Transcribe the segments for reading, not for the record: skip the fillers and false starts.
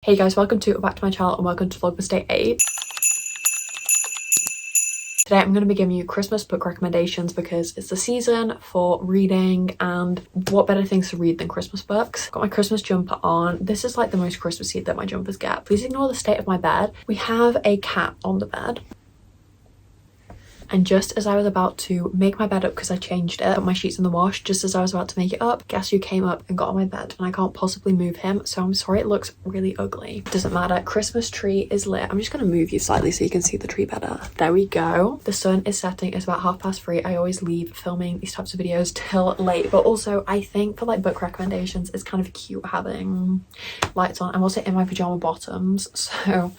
Hey guys, welcome back to my channel and welcome to Vlogmas Day 8. Today I'm going to be giving you Christmas book recommendations because it's the season for reading, and what better things to read than Christmas books. Got my Christmas jumper on. This is like the most Christmassy that my jumpers get. Please ignore the state of my bed. We have a cat on the bed. And just as I was about to make my bed up, because I changed it, put my sheets in the wash, just as I was about to make it up, guess who came up and got on my bed, and I can't possibly move him, so I'm sorry it looks really ugly. Doesn't matter. Christmas tree is lit. I'm just going to move you slightly so you can see the tree better. There we go. The sun is setting. It's about 3:30. I always leave filming these types of videos till late, but also I think for like book recommendations, it's kind of cute having lights on. I'm also in my pajama bottoms, so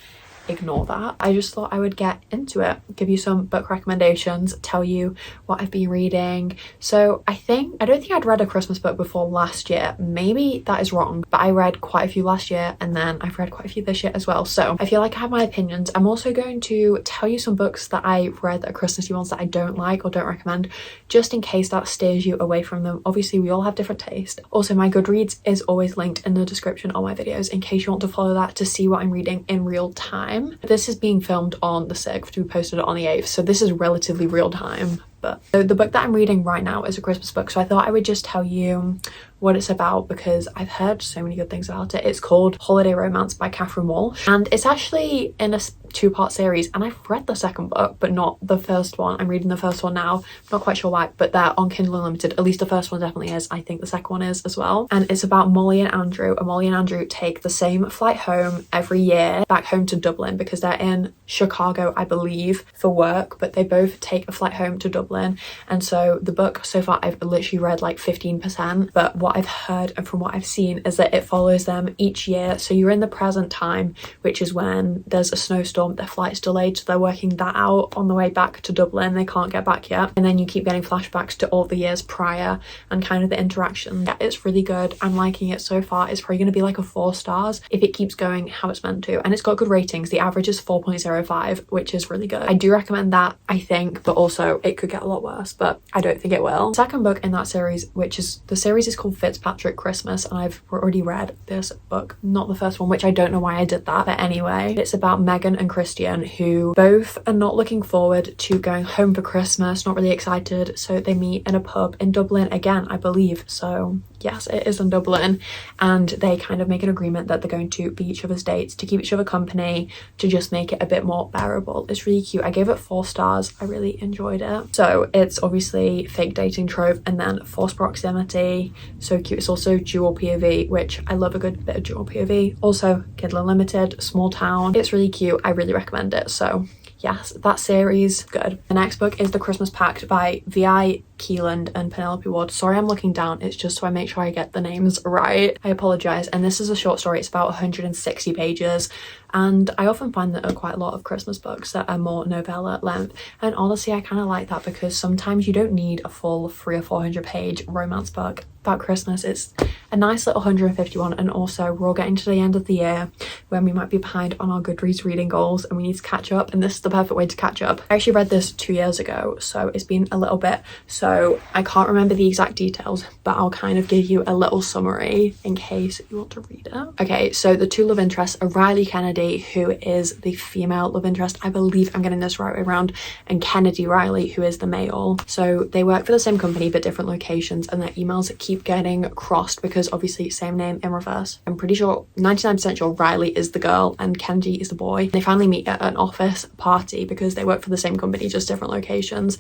ignore that. I just thought I would get into it, give you some book recommendations, tell you what I've been reading. So I don't think I'd read a Christmas book before last year. Maybe that is wrong, but I read quite a few last year, and then I've read quite a few this year as well. So I feel like I have my opinions. I'm also going to tell you some books that I read that are Christmassy ones that I don't like or don't recommend, just in case that steers you away from them. Obviously we all have different taste. Also, my Goodreads is always linked in the description on my videos in case you want to follow that to see what I'm reading in real time. This is being filmed on the 6th to be posted on the 8th, so this is relatively real time. But so the book that I'm reading right now is a Christmas book, so I thought I would just tell you what it's about because I've heard so many good things about it. It's called Holiday Romance by Catherine Walsh, and it's actually in a two-part series, and I've read the second book but not the first one. I'm reading the first one now. I'm not quite sure why, but they're on Kindle Unlimited. At least the first one definitely is. I think the second one is as well. And it's about Molly and Andrew. And Molly and Andrew take the same flight home every year, back home to Dublin, because they're in Chicago, I believe, for work, but they both take a flight home to Dublin. And so the book so far, I've literally read like 15%, but what I've heard and from what I've seen is that it follows them each year. So you're in the present time, which is when there's a snowstorm, their flight's delayed, so they're working that out on the way back to Dublin. They can't get back yet, and then you keep getting flashbacks to all the years prior and kind of the interaction. Yeah, it's really good. I'm liking it so far. It's probably going to be like a 4 stars if it keeps going how it's meant to, and it's got good ratings. The average is 4.05, which is really good. I do recommend that, I think, but also it could get a lot worse, but I don't think it will. Second book in that series, which is the series is called Fitzpatrick Christmas, and I've already read this book, not the first one, which I don't know why I did that, but anyway, it's about Megan and Christian, who both are not looking forward to going home for Christmas, not really excited, so they meet in a pub in Dublin again, I believe. So yes, it is in Dublin, and they kind of make an agreement that they're going to be each other's dates, to keep each other company, to just make it a bit more bearable. It's really cute. I gave it 4 stars. I really enjoyed it. So it's obviously fake dating trope and then forced proximity. So cute. It's also dual POV, which I love a good bit of dual POV. Also Kindle Unlimited, small town. It's really cute. I really recommend it. So yes, that series, good. The next book is The Christmas Pact by V.I. Keeland and Penelope Ward. Sorry, I'm looking down. It's just so I make sure I get the names right. I apologize. And this is a short story. It's about 160 pages. And I often find that there are quite a lot of Christmas books that are more novella length. And honestly, I kind of like that because sometimes you don't need a full 300 or 400 page romance book about Christmas. It's a nice little 151. And also we're all getting to the end of the year when we might be behind on our Goodreads reading goals and we need to catch up. And this is the perfect way to catch up. I actually read this 2 years ago, so it's been a little bit. So I can't remember the exact details, but I'll kind of give you a little summary in case you want to read it. Okay, so the two love interests are Riley Kennedy, who is the female love interest, I believe I'm getting this right way around, and Kennedy Riley, who is the male. So they work for the same company but different locations, and their emails keep getting crossed because obviously same name in reverse. I'm pretty sure, 99% sure, Riley is the girl and Kennedy is the boy. They finally meet at an office party because they work for the same company, just different locations,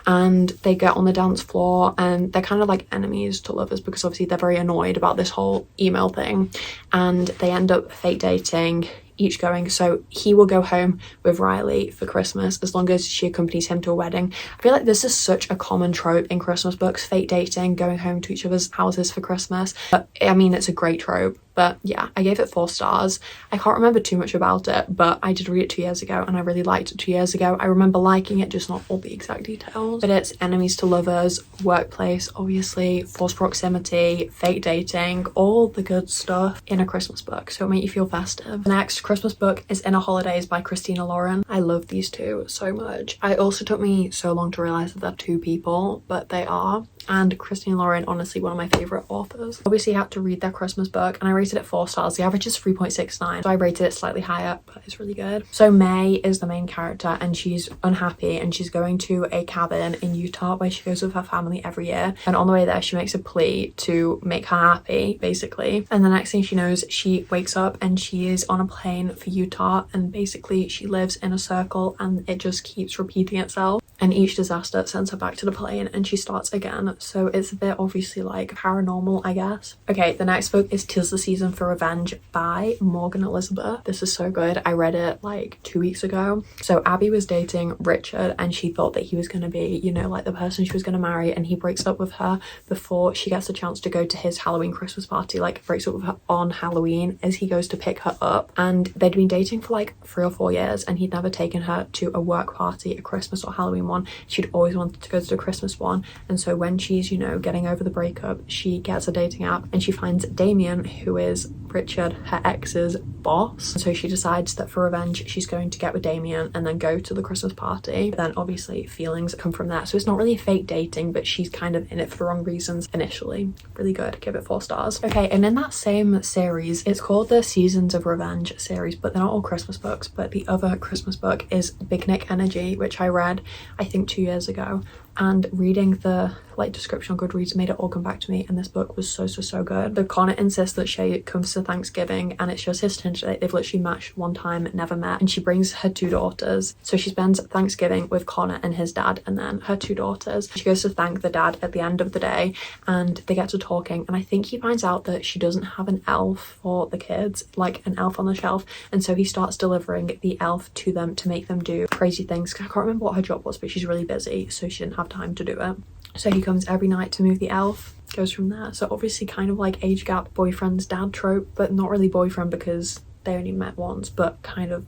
and they get on the dance floor and they're kind of like enemies to lovers because obviously they're very annoyed about this whole email thing, and they end up fake dating, each going. So he will go home with Riley for Christmas as long as she accompanies him to a wedding. I feel like this is such a common trope in Christmas books, fake dating, going home to each other's houses for Christmas. But I mean, it's a great trope. But yeah, I gave it 4 stars. I can't remember too much about it, but I did read it 2 years ago and I really liked it 2 years ago. I remember liking it, just not all the exact details. But it's enemies to lovers, workplace, obviously, forced proximity, fake dating, all the good stuff in a Christmas book. So it'll make you feel festive. The next Christmas book is Inner Holidays by Christina Lauren. I love these two so much. It also took me so long to realize that they're 2 people, but they are. And Christina Lauren, honestly, one of my favorite authors. Obviously, I had to read their Christmas book, and I rated rated it 4 stars. The average is 3.69, so I rated it slightly higher, but it's really good. So May is the main character, and she's unhappy, and she's going to a cabin in Utah where she goes with her family every year, and on the way there she makes a plea to make her happy, basically. And the next thing she knows, she wakes up and she is on a plane for Utah, and basically she lives in a circle and it just keeps repeating itself, and each disaster sends her back to the plane and she starts again. So it's a bit obviously like paranormal, I guess. Okay, the next book is 'Tis the Season for Revenge by Morgan Elizabeth. This is so good. I read it like 2 weeks ago. So Abby was dating Richard and she thought that he was going to be, you know, like the person she was going to marry, and he breaks up with her before she gets a chance to go to his Halloween Christmas party. Like, breaks up with her on Halloween as he goes to pick her up, and they'd been dating for like 3 or 4 years and he'd never taken her to a work party, a Christmas or Halloween one. She'd always wanted to go to the Christmas one, and so when she's, you know, getting over the breakup, she gets a dating app and she finds Damien, who is Richard, her ex's boss. So she decides that for revenge she's going to get with Damien and then go to the Christmas party. But then obviously feelings come from there, so it's not really fake dating, but she's kind of in it for the wrong reasons initially. Really good, give it 4 stars. Okay, and in that same series, it's called the Seasons of Revenge series, but they're not all Christmas books. But the other Christmas book is Big Nick Energy, which I read I think 2 years ago, and reading the like description on Goodreads made it all come back to me, and this book was so good. The Connor insists that Shay comes to Thanksgiving, and it's just his tension. They've literally matched one time, never met, and she brings her 2 daughters. So she spends Thanksgiving with Connor and his dad and then her 2 daughters. She goes to thank the dad at the end of the day, and they get to talking, and I think he finds out that she doesn't have an elf for the kids, like an elf on the shelf, and so he starts delivering the elf to them to make them do crazy things. I can't remember what her job was, but she's really busy, so she didn't have time to do it. So he comes every night to move the elf, goes from there. So obviously kind of like age gap boyfriend's dad trope, but not really boyfriend because they only met once, but kind of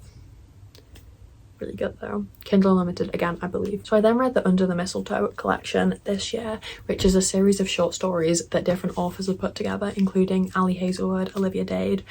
really good though. Kindle Unlimited again, I believe. So I then read the Under the Mistletoe collection this year, which is a series of short stories that different authors have put together, including Ali Hazelwood, Olivia Dade,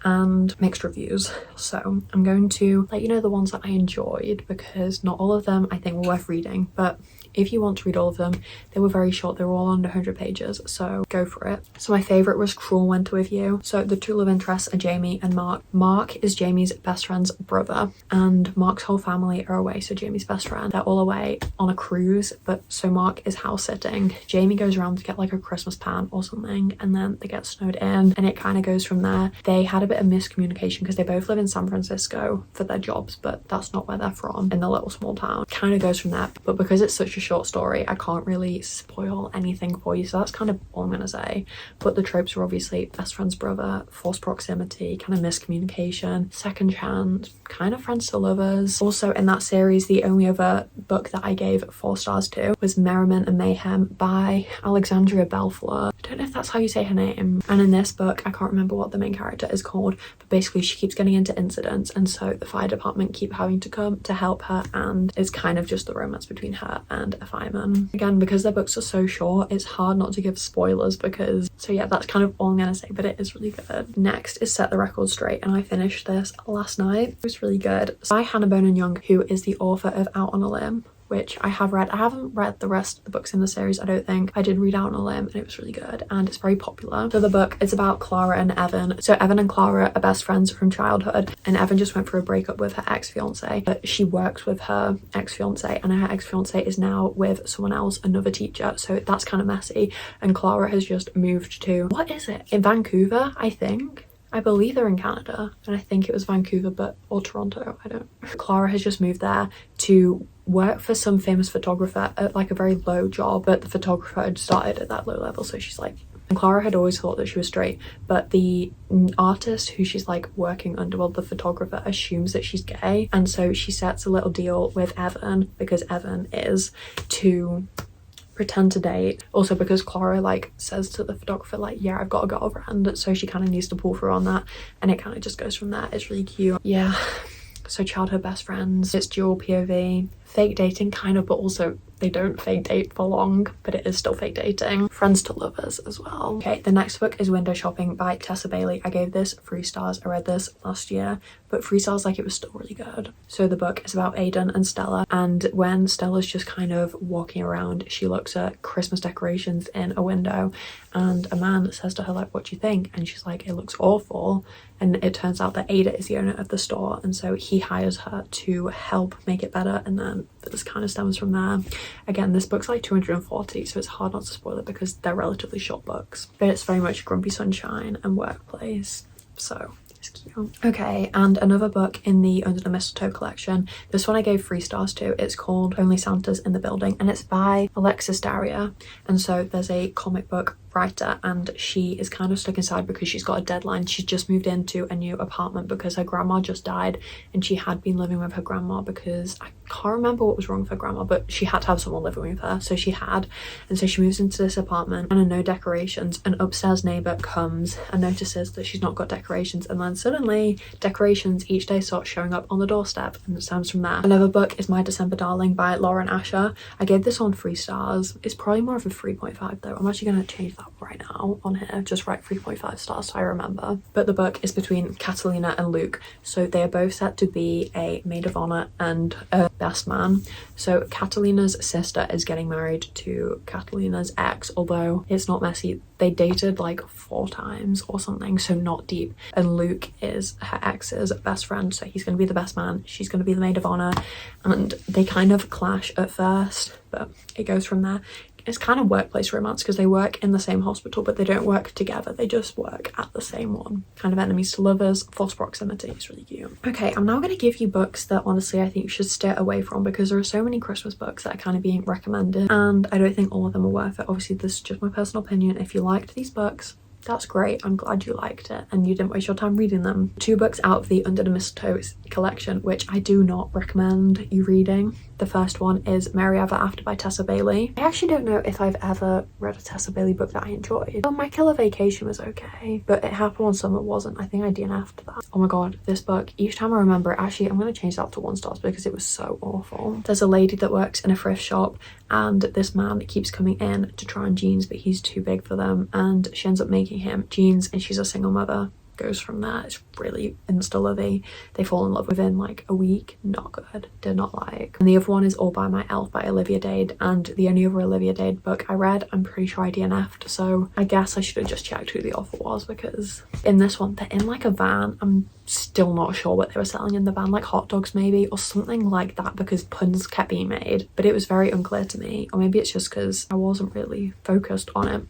and mixed reviews. So I'm going to let you know the ones that I enjoyed, because not all of them I think were worth reading, but if you want to read all of them, they were very short. They were all under 100 pages, so go for it. So my favourite was Cruel Winter with You. So the 2 love interests are Jamie and Mark. Mark is Jamie's best friend's brother, and Mark's whole family are away, so Jamie's best friend, they're all away on a cruise, but so Mark is house sitting. Jamie goes around to get like a Christmas pan or something, and then they get snowed in, and it kind of goes from there. They had a bit of miscommunication because they both live in San Francisco for their jobs, but that's not where they're from, in the little small town. Kind of goes from there, but because it's such a short story, I can't really spoil anything for you, so that's kind of all I'm gonna say. But the tropes are obviously best friend's brother, forced proximity, kind of miscommunication, second chance, kind of friends to lovers. Also in that series, the only other book that I gave 4 stars to was Merriment and Mayhem by Alexandria Belfleur. I don't know if that's how you say her name. And in this book, I can't remember what the main character is called, but basically she keeps getting into incidents, and so the fire department keep having to come to help her, and it's kind of just the romance between her and a fireman. Again, because their books are so short, it's hard not to give spoilers, because so yeah, that's kind of all I'm gonna say, but it is really good. Next is Set the Record Straight, and I finished this last night. It was really good. By Hannah Bonin Young, who is the author of Out on a Limb, which I have read. I haven't read the rest of the books in the series, I don't think. I did read Out on a Limb, and it was really good, and it's very popular. So the book is about Clara and Evan. So Evan and Clara are best friends from childhood, and Evan just went through a breakup with her ex-fiance, but she works with her ex-fiance, and her ex-fiance is now with someone else, another teacher, so that's kind of messy. And Clara has just moved to, what is it, in Vancouver, I think. I believe they're in Canada, and I think it was Vancouver, but or Toronto, I don't. Clara has just moved there to work for some famous photographer at like a very low job, but the photographer had started at that low level, so she's like, and Clara had always thought that she was straight, but the artist who she's like working under, well, the photographer, assumes that she's gay, and so she sets a little deal with Evan, because Evan is, to pretend to date. Also because Clara like says to the photographer like, yeah, I've got a girlfriend, so she kind of needs to pull through on that, and it kind of just goes from there. It's really cute. Yeah, so childhood best friends, it's dual POV, fake dating kind of, but also they don't fake date for long, but it is still fake dating. Friends to lovers as well. Okay, the next book is Window Shopping by Tessa Bailey. I gave this 3 stars. I read this last year, but 3 stars, like, it was still really good. So the book is about Aidan and Stella, and when Stella's just kind of walking around, she looks at Christmas decorations in a window, and a man says to her, like, what do you think? And she's like, it looks awful. And it turns out that Ada is the owner of the store, and so he hires her to help make it better, and then this kind of stems from there. Again, this book's like 240, so it's hard not to spoil it because they're relatively short books, but it's very much Grumpy Sunshine and workplace, so it's cute. Okay, and another book in the Under the Mistletoe collection. This one I gave 3 stars to. It's called Only Santa's in the Building, and it's by Alexis Daria. And so there's a comic book writer, and she is kind of stuck inside because she's got a deadline. She's just moved into a new apartment because her grandma just died, and she had been living with her grandma because I can't remember what was wrong with her grandma, but she had to have someone living with her, so she had. And so she moves into this apartment and no decorations. An upstairs neighbor comes and notices that she's not got decorations, and then suddenly decorations each day start showing up on the doorstep, and it stems from there. Another book is My December Darling by Lauren Asher. I gave this one 3 stars. It's probably more of a 3.5 though. I'm actually going to change that right now on here, just write 3.5 stars so I remember. But the book is between Catalina and Luke, so they are both set to be a maid of honor and a best man. So Catalina's sister is getting married to Catalina's ex, although it's not messy. They dated like 4 times or something, so not deep. And Luke is her ex's best friend, so he's going to be the best man, she's going to be the maid of honor, and they kind of clash at first, but it goes from there. It's kind of workplace romance because they work in the same hospital, but they don't work together. They just work at the same one. Kind of enemies to lovers, false proximity. It's really cute. Okay, I'm now going to give you books that honestly I think you should stay away from because there are so many Christmas books that are kind of being recommended, and I don't think all of them are worth it. Obviously, this is just my personal opinion. If you liked these books, that's great. I'm glad you liked it and you didn't waste your time reading them. 2 books out of the Under the Mistletoe collection, which I do not recommend you reading. The first one is Merry Ever After by Tessa Bailey. I actually don't know if I've ever read a Tessa Bailey book that I enjoyed. Oh, My Killer Vacation was okay, but It Happened One Summer wasn't. I think I DNF'd that. Oh my god, this book, each time I remember it, actually I'm going to change that to 1 star because it was so awful. There's a lady that works in a thrift shop, and this man keeps coming in to try on jeans, but he's too big for them, and she ends up making him jeans, and she's a single mother. Goes from there. It's really insta-lovey. They fall in love within like a week. Not good. Did not like. And the other one is All by My Elf by Olivia Dade, and the only other Olivia Dade book I read, I'm pretty sure I DNF'd, so I guess I should have just checked who the author was, because in this one they're in like a van. I'm still not sure what they were selling in the van, like hot dogs maybe or something like that, because puns kept being made, but it was very unclear to me, or maybe it's just because I wasn't really focused on it.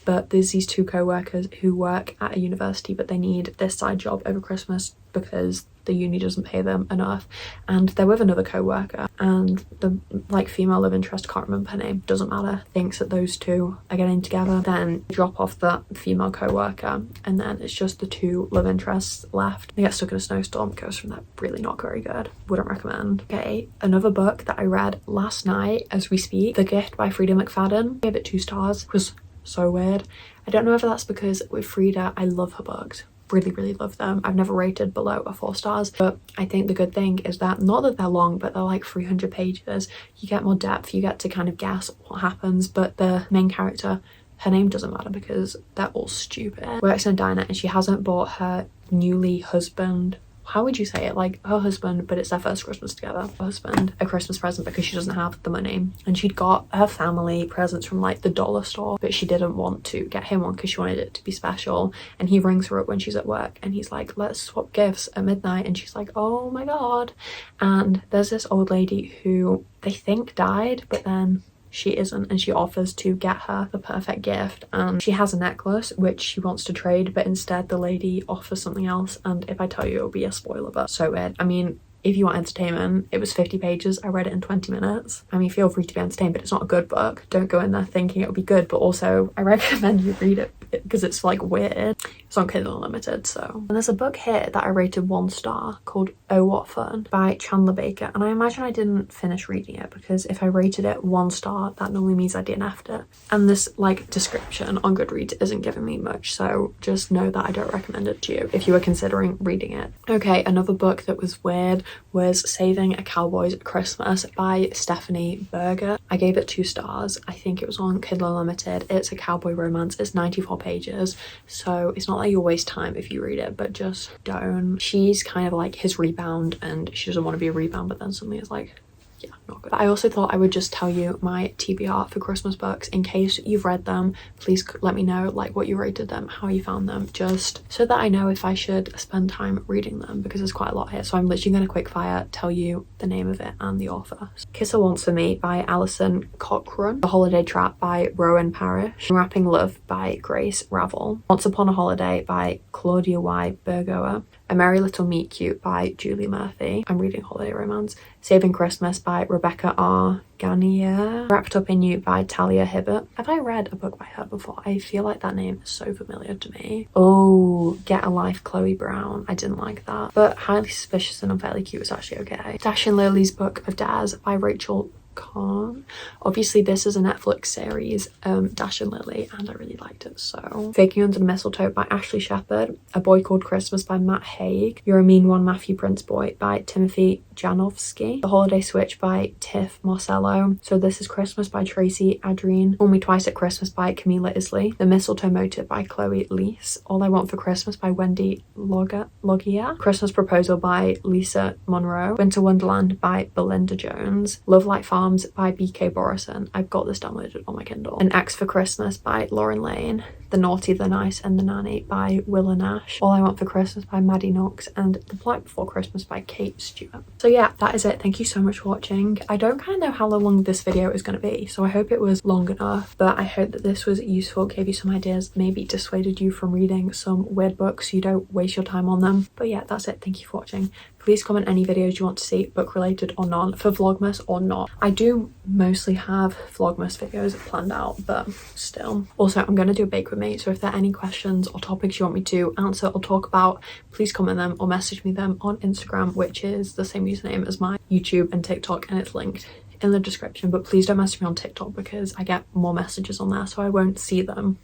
But there's these 2 co-workers who work at a university, but they need this side job over Christmas because the uni doesn't pay them enough, and they're with another co-worker, and the like female love interest, can't remember her name, doesn't matter, thinks that those 2 are getting together, then drop off that female co-worker, and then it's just the 2 love interests left. They get stuck in a snowstorm. Goes from that. Really not very good. Wouldn't recommend. Okay, another book that I read last night as we speak, The Gift by Frida McFadden. I gave it 2 stars. It was so weird. I don't know if that's because with Frida, I love her books. Really love them. I've never rated below a 4 stars, but I think the good thing is that, not that they're long, but they're like 300 pages. You get more depth, you get to kind of guess what happens, but the main character, her name doesn't matter because they're all stupid. Works in a diner, and she hasn't bought her newly husband, how would you say it, like her husband, but it's their first Christmas together, her husband, a Christmas present because she doesn't have the money. And she'd got her family presents from like the dollar store, but she didn't want to get him one because she wanted it to be special. And he rings her up when she's at work and he's like, let's swap gifts at midnight, and she's like, oh my god. And there's this old lady who they think died, but then she isn't, and she offers to get her the perfect gift, and she has a necklace which she wants to trade, but instead the lady offers something else, and if I tell you it'll be a spoiler, but so weird. I mean, if you want entertainment, it was 50 pages. I read it in 20 minutes. I mean, feel free to be entertained, but it's not a good book. Don't go in there thinking it'll be good, but also I recommend you read it because it's like weird. It's on Kindle Unlimited, so. And there's a book here that I rated 1 star called Oh What Fun by Chandler Baker, and I imagine I didn't finish reading it because if I rated it 1 star, that normally means I DNF'd it. And this like description on Goodreads isn't giving me much, so just know that I don't recommend it to you if you were considering reading it. Okay, another book that was weird was Saving a Cowboy's Christmas by Stephanie Berger. I gave it 2 stars. I think it was on Kindle Unlimited. It's a cowboy romance. It's 94 pages, so it's not like you'll waste time if you read it, but just don't. She's kind of like his rebound and she doesn't want to be a rebound, but then suddenly it's like, yeah, not good. But I also thought I would just tell you my TBR for Christmas books in case you've read them. Please let me know like what you rated them, how you found them, just so that I know if I should spend time reading them, because there's quite a lot here. So I'm literally going to quick fire tell you the name of it and the author. Kiss a Once for Me by Alison Cochrane, The Holiday Trap by Rowan Parrish, Unwrapping Love by Grace Ravel, Once Upon a Holiday by Claudia Y. Burgoa, A Merry Little Meet Cute by Julie Murphy. I'm reading holiday romance. Saving Christmas by Rebecca R. Ganier, Wrapped Up in You by Talia Hibbert. Have I read a book by her before? I feel like that name is so familiar to me. Oh, Get a Life, Chloe Brown. I didn't like that, but Highly Suspicious and Unfairly Cute was actually okay. Dash and Lily's Book of Daz by Rachel Khan. Obviously this is a Netflix series, Dash and Lily, and I really liked it. So Faking Under the Mistletoe by Ashley Shepherd, A Boy Called Christmas by Matt Haig, You're a Mean One Matthew Princeboy by Timothy Janowski, The Holiday Switch by Tiff Marcello, So This Is Christmas by Tracy Adrien, Call Me Twice at Christmas by Camila Isley, The Mistletoe Motive by Chloe Leese, All I Want for Christmas by Wendy Logia, Christmas Proposal by Lisa Monroe, Winter Wonderland by Belinda Jones, Love Like Farms by BK Borison. I've got this downloaded on my Kindle. An X for Christmas by Lauren Lane, The Naughty, the Nice and the Nanny by Willa Nash, All I Want for Christmas by Maddie Knox, and The Black Before Christmas by Kate Stewart. So yeah, that is it. Thank you so much for watching. I don't kind of know how long this video is going to be, so I hope it was long enough, but I hope that this was useful, gave you some ideas, maybe dissuaded you from reading some weird books so you don't waste your time on them. But yeah, that's it. Thank you for watching. Please comment any videos you want to see, book related or not, for Vlogmas or not. I do mostly have Vlogmas videos planned out, but still. Also, I'm going to do a bake with me, so if there are any questions or topics you want me to answer or talk about, please comment them or message me them on Instagram, which is the same username as my YouTube and TikTok, and it's linked in the description. But please don't message me on TikTok because I get more messages on there, so I won't see them.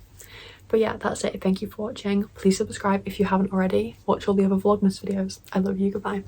But yeah, that's it. Thank you for watching. Please subscribe if you haven't already. Watch all the other Vlogmas videos. I love you. Goodbye.